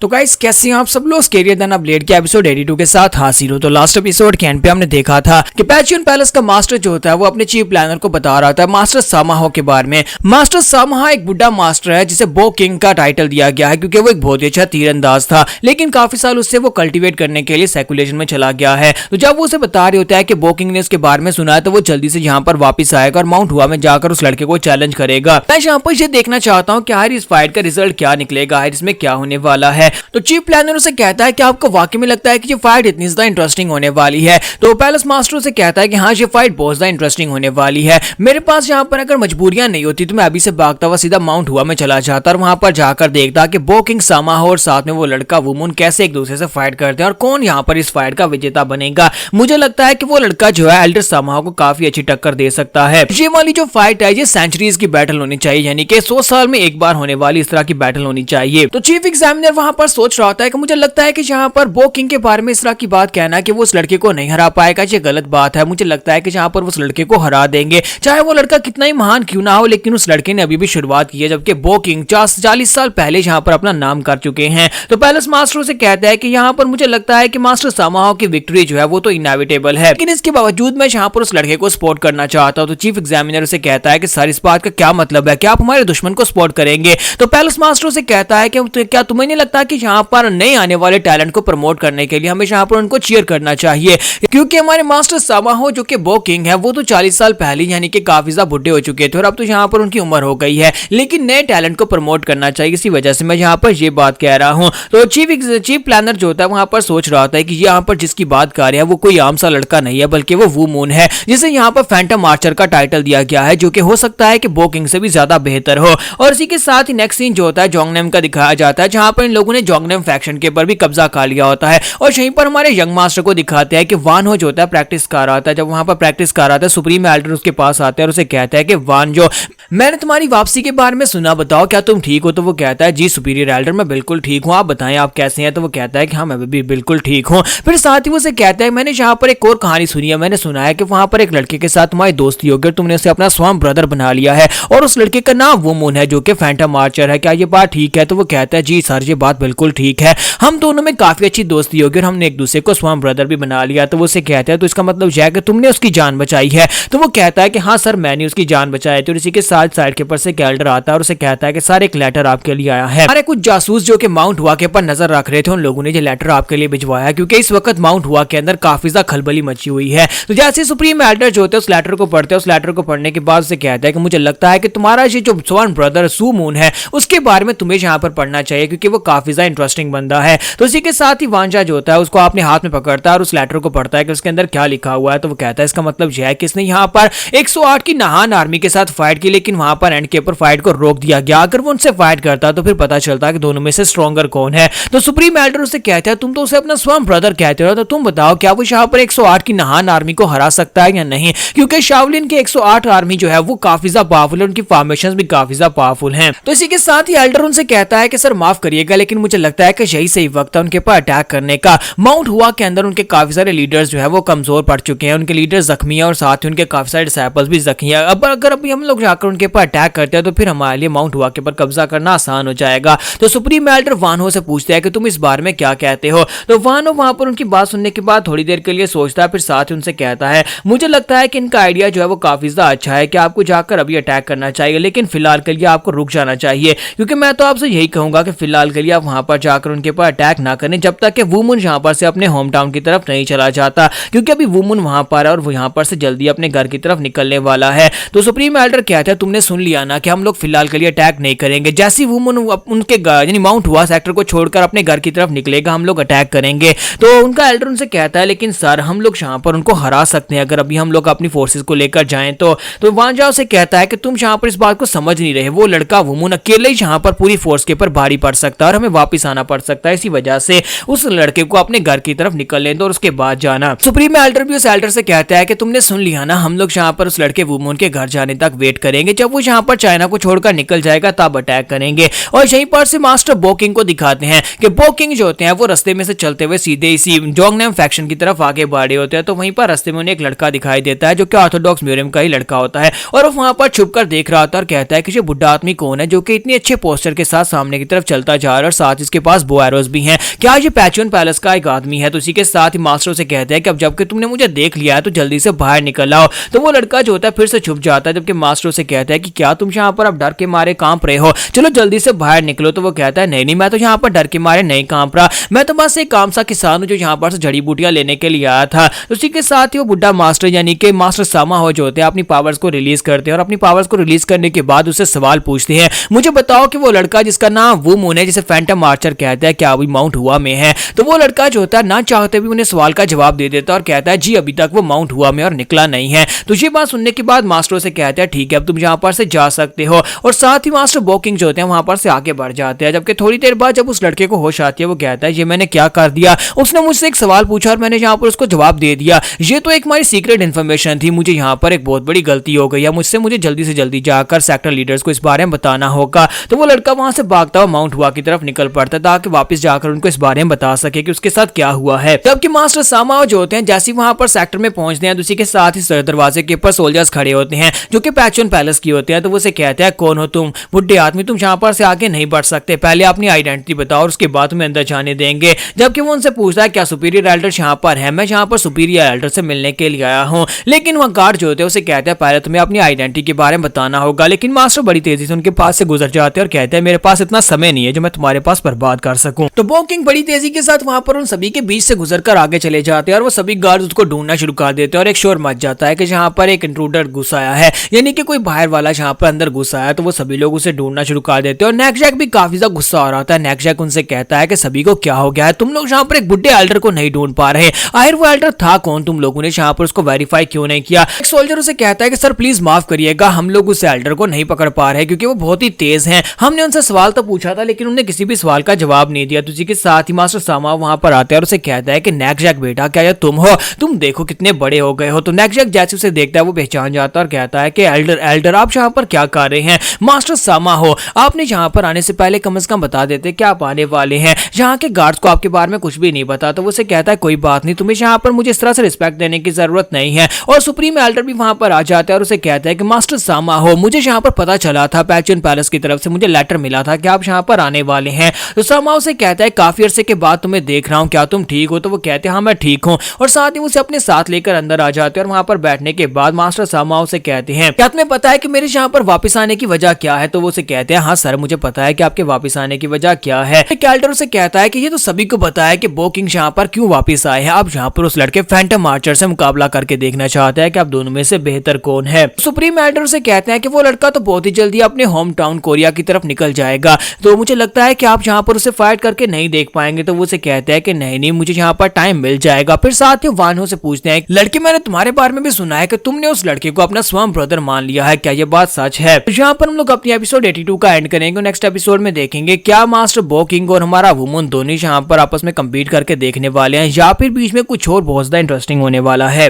तो गाइस कैसे हैं आप सब लोग। स्केरियर देन अपडेट के एपिसोड 82 के साथ हाजिर हो। तो लास्ट एपिसोड के एंड पे हमने देखा था कि पैचियन पैलेस का मास्टर जो होता है वो अपने चीफ प्लानर को बता रहा था मास्टर सामाहो के बारे में। मास्टर सामाहा एक बुढ़ा मास्टर है जिसे बो किंग का टाइटल दिया गया है क्योंकि वो एक बहुत ही अच्छा तीरंदाज था, लेकिन काफी साल उससे वो कल्टीवेट करने के लिए सेकुलेशन में चला गया है। तो जब वो उसे बता रही होता है कि बो किंग ने उसके बारे में सुना है तो वो जल्दी से यहाँ पर वापस आएगा और माउंट हुआ में जाकर उस लड़के को चैलेंज करेगा। मैं यहाँ पर ये देखना चाहता हूँ कि यार इस फाइट का रिजल्ट क्या निकलेगा, इसमें क्या होने वाला है। तो चीफ प्लानर उसे कहता है कि आपको वाकई में लगता है कि ये फाइट इतनी ज्यादा इंटरेस्टिंग होने वाली है। तो पैलेस मास्टर उसे कहता है कि हाँ ये फाइट बहुत ज्यादा इंटरेस्टिंग होने वाली है। मेरे पास यहाँ पर अगर मजबूरियां नहीं होती तो मैं अभी से भागता हुआ सीधा माउंट हुआ में चला जाता और वहां पर जाकर देखता कि बो किंग सामाहो और साथ में वो लड़का वुमन कैसे एक दूसरे से फाइट करते हैं और कौन यहाँ पर इस फाइट का विजेता बनेगा। मुझे लगता है कि वो लड़का जो है एल्डर सामाहो को काफी अच्छी टक्कर दे सकता है। ये वाली जो फाइट है ये सेंचुरीज की बैटल होनी चाहिए, यानी कि 100 साल में एक बार होने वाली इस तरह की बैटल होनी चाहिए। तो चीफ एग्जामिनर वहां पर सोच रहा होता है कि मुझे लगता है कि यहाँ पर बो किंग के बारे में इस तरह की बात कहना कि वो उस लड़के को नहीं हरा पाएगा ये गलत बात है। मुझे लगता है कि यहाँ पर उस लड़के को हरा देंगे, चाहे वो लड़का कितना ही महान क्यों ना हो, लेकिन उस लड़के ने अभी भी शुरुआत की है, जबकि बो किंग 40 साल पहले यहाँ पर अपना नाम कर चुके हैं। तो पैलेस मास्टर से कहता है कि यहाँ पर मुझे लगता है कि मास्टर सामाहो की विक्ट्री जो है वो तो इनएविटेबल है, लेकिन इसके बावजूद मैं यहाँ पर उस लड़के को सपोर्ट करना चाहता हूँ। तो चीफ एग्जामिनर से कहता है कि सर इस बात का क्या मतलब है, क्या आप हमारे दुश्मन को सपोर्ट करेंगे। तो पैलेस मास्टर से कहता है कि क्या तुम्हें नहीं लगता कि यहाँ पर नए आने वाले टैलेंट को प्रमोट करने के लिए हमें यहाँ पर उनको चीयर करना चाहिए, क्योंकि हमारे मास्टर सामाहो जो कि बो किंग है वो तो 40 साल पहले यानी कि काफी ज्यादा बुढ़े हो चुके थे और अब तो यहाँ पर उनकी उम्र हो गई है, लेकिन नए टैलेंट को प्रमोट करना चाहिए, इसी वजह से मैं यहाँ पर ये बात कह रहा हूँ। तो चीफ प्लानर जो होता है वहां पर सोच रहा होता है कि यहाँ पर जिसकी बात कर रहे हैं वो कोई आम सा लड़का नहीं है, बल्कि वो वू मून है जिसे यहाँ पर फैंटम आर्चर का टाइटल दिया गया है, जो कि हो सकता है कि बो किंग से भी ज्यादा बेहतर हो। और इसी के साथ ही नेक्स्ट सीन जो होता है जोंगनेम का दिखाया जाता है, जहां पर इन लोगों ने जोंगनेम फैक्शन के ऊपर भी कब्जा कर लिया होता है और यहीं पर हमारे यंग मास्टर को दिखाते हैं कि वान हो जो होता है प्रैक्टिस कर रहा था। जब वहां पर प्रैक्टिस कर रहा था सुप्रीम एल्डर उसके पास आते हैं और उसे कहता है कि वान जो मैंने तुम्हारी वापसी के बारे में सुना, बताओ क्या तुम ठीक हो। तो वो कहता है जी सुपीरियर एल्डर मैं बिल्कुल ठीक हूँ, आप बताएं आप कैसे हैं। तो वो कहता है कि हाँ मैं भी बिल्कुल ठीक हूँ। फिर साथ ही वो उसे कहता है मैंने यहाँ पर एक और कहानी सुनी है, मैंने सुना है कि वहां पर एक लड़के के साथ तुम्हारी दोस्ती होगी और तुमने उसे अपना स्वयं ब्रदर बना लिया है और उस लड़के का नाम वो मून है जो कि फैंटम आर्चर है, क्या ये बात ठीक है। तो वो कहता है जी सर ये बात बिल्कुल ठीक है, हम दोनों में काफी अच्छी दोस्ती होगी और हमने एक दूसरे को स्वयं ब्रदर भी बना लिया। तो वो उसे कहता है तो इसका मतलब यह है कि तुमने उसकी जान बचाई है। तो वो कहता है कि हाँ सर मैंने उसकी जान बचाई थी। और इसी के साथ साइड के ऊपर से कैल्डर आता है और उसे कहता है कि सर एक लेटर आपके लिए आया है। हमारे कुछ जासूस जो कि माउंट हुआ के ऊपर नजर रख रहे थे उन लोगों ने ये लेटर आपके लिए भिजवाया, क्योंकि इस वक्त माउंट हुआ के अंदर काफी ज्यादा खलबली मची हुई है। तो जैसे सुप्रीम एल्डर जो होते हैं उस लेटर को पढ़ते हैं, उस लेटर को पढ़ने के बाद उसे कहता है कि मुझे लगता है कि तुम्हारा ये जो स्वर्ण ब्रदर सू मून है उसके बारे में तुम्हें यहाँ पर पढ़ना चाहिए, क्योंकि वो काफी ज्यादा इंटरेस्टिंग बंदा है। तो इसी के साथ ही वांजा जो होता है उसको अपने हाथ में पकड़ता है और उस लेटर को पढ़ता है कि उसके अंदर क्या लिखा हुआ है। तो वो कहता है इसका मतलब यह है कि इसने यहाँ पर 108 की नहान आर्मी के साथ फाइट की, लेकिन वहां पर एंड के ऊपर फाइट को रोक दिया गया। अगर वो उनसे फाइट करता तो फिर पता चलता कि दोनों में से स्ट्रॉन्गर कौन है। तो सुप्रीम एल्डर उसे कहता है तुम तो उसे अपना स्वयं ब्रदर कहते हो, तो तुम बताओ क्या वो यहाँ पर 108 की नहान आर्मी को हरा सकता है या नहीं, क्योंकि शाओलिन के 108 आर्मी जो है वो काफी ज्यादा पावरफुल है, उनकी फॉर्मेशंस भी काफी ज्यादा पावरफुल हैं। तो इसी के साथ ही एल्डर उनसे कहता है कि सर माफ करिएगा लेकिन मुझे लगता है कि यही सही वक्त है उनके पर अटैक करने का। माउंट हुआ के अंदर उनके काफी सारे लीडर्स जो है वो कमजोर पड़ चुके हैं, उनके लीडर जख्मी है और साथ ही उनके काफी सारे डिसाइपल्स भी जख्मी है। अब अगर अभी हम लोग जाकर उनके पर अटैक करते हैं तो फिर हमारे लिए माउंट हुआ के पर कब्जा करना आसान हो जाएगा। तो सुप्रीम एल्डर वानो से पूछते हैं कि तुम इस बारे में क्या कहते हो। तो वानो वहां पर उनकी बात सुनने के बाद थोड़ी देर के लिए सोचता है, फिर साथ ही उनसे कहता है मुझे लगता है कि इनका आइडिया जो है वो काफी ज्यादा अच्छा है कि आपको जाकर अभी अटैक करना चाहिए, लेकिन फिलहाल के लिए आपको रुक जाना चाहिए, क्योंकि मैं तो आपसे यही कहूंगा कि फिलहाल के लिए आप वहां पर जाकर उनके पर अटैक ना करें जब तक कि वुमन यहाँ पर से अपने होम टाउन की तरफ नहीं चला जाता, क्योंकि अभी वुमन वहां पर है और वो यहाँ पर से जल्दी अपने घर की तरफ निकलने वाला है। तो सुप्रीम एल्डर कहता है तुमने सुन लिया ना कि हम लोग फिलहाल के लिए अटैक नहीं करेंगे, जैसी वुमन उनके यानी माउंट हुआ सेक्टर को छोड़कर अपने घर की तरफ निकलेगा हम लोग अटैक करेंगे। तो उनका एल्डर उनसे कहता है लेकिन सर हम लोग यहाँ पर उनको हरा सकते हैं अगर अभी हम लोग अपनी फोर्सेस को लेकर जाएं तो वांजा से कहता है कि तुम यहाँ पर इस बात को समझ नहीं रहे, वो लड़का वुमन अकेले ही यहाँ पर पूरी फोर्स के ऊपर भारी पड़ सकता है और हमें वापस आना पड़ सकता है, इसी वजह से उस लड़के को अपने घर की तरफ निकलने दो और उसके बाद जाना। सुप्रीम एल्डर भी उस एल्डर से कहता है कि तुमने सुन लिया ना, हम लोग यहाँ पर उस लड़के वुमन के घर जाने तक वेट करेंगे, जब वो यहाँ पर चाइना को छोड़कर निकल जाएगा तब अटैक करेंगे। और यहीं पर से मास्टर बो किंग को दिखाते हैं कि बो किंग जो होते हैं वो रास्ते में से चलते हुए सीधे इसी जोंगनेम फैक्शन की तरफ आगे बढ़े होते हैं। तो वहीं पर रास्ते में उन्हें एक लड़का दिखाई देता है जो कि ऑर्थोडॉक्स म्यूजियम का ही लड़का होता है और वो वहां पर छुपकर देख रहा होता है और कहता है कि ये बुढ़ा आदमी कौन है जो कि इतने अच्छे पोस्टर के साथ सामने की तरफ चलता जा रहा है और साथ इसके पास बो एरोज भी हैं। क्या ये पैचियन पैलेस का एक आदमी है? तो इसी के साथ ही मास्टर से कहते हैं कि अब जबकि तुमने मुझे देख लिया है तो जल्दी से बाहर निकल आओ। तो वो लड़का जो होता है फिर से छुप जाता है, जबकि मास्टर से कहता है कि क्या तुम यहाँ पर अब डर के मारे कांप रहे हो, चलो जल्दी से बाहर निकलो। तो वो कहता है नहीं नहीं, मैं तो यहाँ पर डर के मारे नहीं कांप रहा, मैं तो बस एक काम सा किसान हूँ जो यहाँ पर से जड़ी बूटियां लेने के लिए आया था। उसी के साथ ही वो बुड्ढा मास्टर यानी कि मास्टर सामा हो जो होते हैं अपनी पावर्स को रिलीज करते हैं और अपनी पावर्स को रिलीज करने के बाद उससे सवाल पूछते हैं, मुझे बताओ कि वो लड़का जिसका नाम वो मून है, जिसे फैंटम आर्चर कहता है, क्या अभी माउंट हुआ में है? तो वो लड़का जो होता है ना चाहते भी उन्हें सवाल का जवाब दे देता है और कहता है जी अभी तक वो माउंट हुआ में और निकला नहीं है। तो ये बात सुनने के बाद मास्टर से कहता है ठीक है अब तुम यहाँ पर से जा सकते हो। और साथ ही मास्टर बोकिंग जो होते हैं वहां पर से आगे बढ़ जाते हैं, जबकि थोड़ी देर बाद जब उस लड़के को होश आती है वो कहता है ये मैंने क्या कर दिया, उसने मुझसे एक सवाल पूछा और मैंने यहाँ पर उसको जवाब दे दिया, ये तो एक हमारी सीक्रेट इन्फॉर्मेशन थी, मुझे यहाँ पर एक बहुत बड़ी गलती हो गई है, मुझे जल्दी से जल्दी जाकर सेक्टर लीडर्स को इस बारे में बताना होगा। तो वो लड़का वहां से भागता हुआ माउंट हुआ की तरफ निकल पड़ता है ताकि वापस जाकर उनको इस बारे में बता सके कि उसके साथ क्या हुआ है। जबकि मास्टर सामा जो होते हैं जैसे वहां पर सेक्टर में पहुंचते हैं तो उसी के साथ ही दरवाजे के ऊपर सोल्जर्स खड़े होते हैं जो कि पैचियन पैलेस की होते हैं। तो वो से कहते हैं कौन हो तुम बुढ़े आदमी, तुम यहाँ पर से आगे नहीं बढ़ सकते, पहले अपनी आइडेंटिटी बताओ और उसके बाद तुम्हें अंदर जाने देंगे। जबकि वो उनसे पूछता है क्या सुपीरियर एल्डर यहाँ पर है? मैं यहाँ पर सुपीरियर एल्डर से मिलने के लिए आया हूँ। लेकिन वह गार्ड जो होते हैं उसे कहते हैं पहले तुम्हें अपनी आइडेंटिटी के बारे में बताना होगा। लेकिन मास्टर बड़ी तेजी से उनके पास से गुजर जाते हैं और कहते हैं मेरे पास इतना समय नहीं है जो मैं तुम्हारे पास बर्बाद कर सकूं। तो बोकिंग बड़ी तेजी के साथ वहां पर उन सभी के बीच से गुजरकर आगे चले जाते हैं और वो सभी गार्ड उसको ढूंढना शुरू कर देते हैं और एक शोर मच जाता है कि जहां पर एक इंट्रूडर घुस आया है, यानी कि कोई बाहर वाला जहां पर अंदर घुस आया। तो वो सभी लोग उसे ढूंढना शुरू कर देते हैं और नेकजैक भी काफी ज्यादा गुस्सा आ रहा था। नेकजैक उनसे कहता है कि सभी को क्या हो गया है, तुम लोग यहाँ पर एक बुढ़े एल्डर को नहीं ढूंढ पा रहे, आखिर वो एल्डर था कौन, तुम लोगों ने यहाँ पर उसको वेरीफाई क्यों नहीं किया? एक सोल्जर उसे कहता है कि सर प्लीज माफ करिएगा, हम लोग उस एल्डर को नहीं पकड़ पा रहे क्योंकि वो बहुत ही तेज हैं, हमने उनसे सवाल तो पूछा था लेकिन उन्होंने किसी भी सवाल का जवाब नहीं दिया। तुझी के साथ ही मास्टर सामा वहां पर आते हैं और उसे कहता है कि नेकजैक बेटा क्या ये तुम हो, तुम देखो कितने बड़े हो गए हो। तो नेकजैक जैसे उसे देखता है वो पहचान जाता है और कहता है कि एल्डर आप यहाँ पर क्या कर रहे हैं? मास्टर सामा हो, आपने यहाँ पर आने से पहले कम से कम बता देते कि आप आने वाले हैं, यहाँ के गार्ड्स को आपके बारे में कुछ भी नहीं पता। तो वो उसे कहता है कोई बात नहीं, तुम्हें यहाँ पर मुझे इस तरह से रिस्पेक्ट देने की जरूरत नहीं है। और सुप्रीम एल्डर भी वहां पर आ जाता है और उसे कहता है कि मास्टर सामा हो, मुझे यहाँ पर पता चला था, पैचियन पैलेस की तरफ से मुझे लेटर मिला था कि आप यहाँ पर आने वाले हैं। तो सामा उसे कहता है काफी अरसे के बाद तुम्हें देख रहा हूँ, क्या तुम ठीक हो? तो वो कहते हैं हाँ मैं ठीक हूँ और साथ ही उसे अपने साथ लेकर अंदर आ जाते हैं और वहां पर बैठने के बाद मास्टर सामा उसे कहते हैं क्या तुम्हें पता है कि मेरे यहाँ पर वापस आने की वजह क्या है? तो वो उसे कहते हैं हाँ सर मुझे पता है कि आपके वापस आने की वजह क्या है। एल्डर उसे कहता है कि ये तो सभी को पता है कि बोकिंग यहाँ पर क्यों वापस आए हैं, अब यहाँ पर उस लड़के फैंटम आर्चर से मुकाबला करके देखना चाहता है कि आप दोनों में से बेहतर कौन है। सुप्रीम एल्डर से कहते हैं कि वो लड़का तो बहुत ही जल्दी अपने होम टाउन कोरिया की तरफ निकल जाएगा, तो मुझे लगता है कि आप यहाँ पर उसे फाइट करके नहीं देख पाएंगे। तो वो उसे कहता है कि नहीं मुझे यहाँ पर टाइम मिल जाएगा। फिर साथ ही वानहो से पूछते हैं लड़के मैंने तुम्हारे बारे में भी सुना है कि तुमने उस लड़के को अपना स्वयं ब्रदर मान लिया है, क्या ये बात सच है? तो यहाँ पर हम लोग अपनी एपिसोड 82 का एंड करेंगे। नेक्स्ट एपिसोड में देखेंगे क्या मास्टर बोकिंग और हमारा वुमन दोनों यहाँ पर आपस में कम्पीट करके देखने वाले हैं या फिर बीच में कुछ और बहुत ज्यादा इंटरेस्टिंग होने वाला है।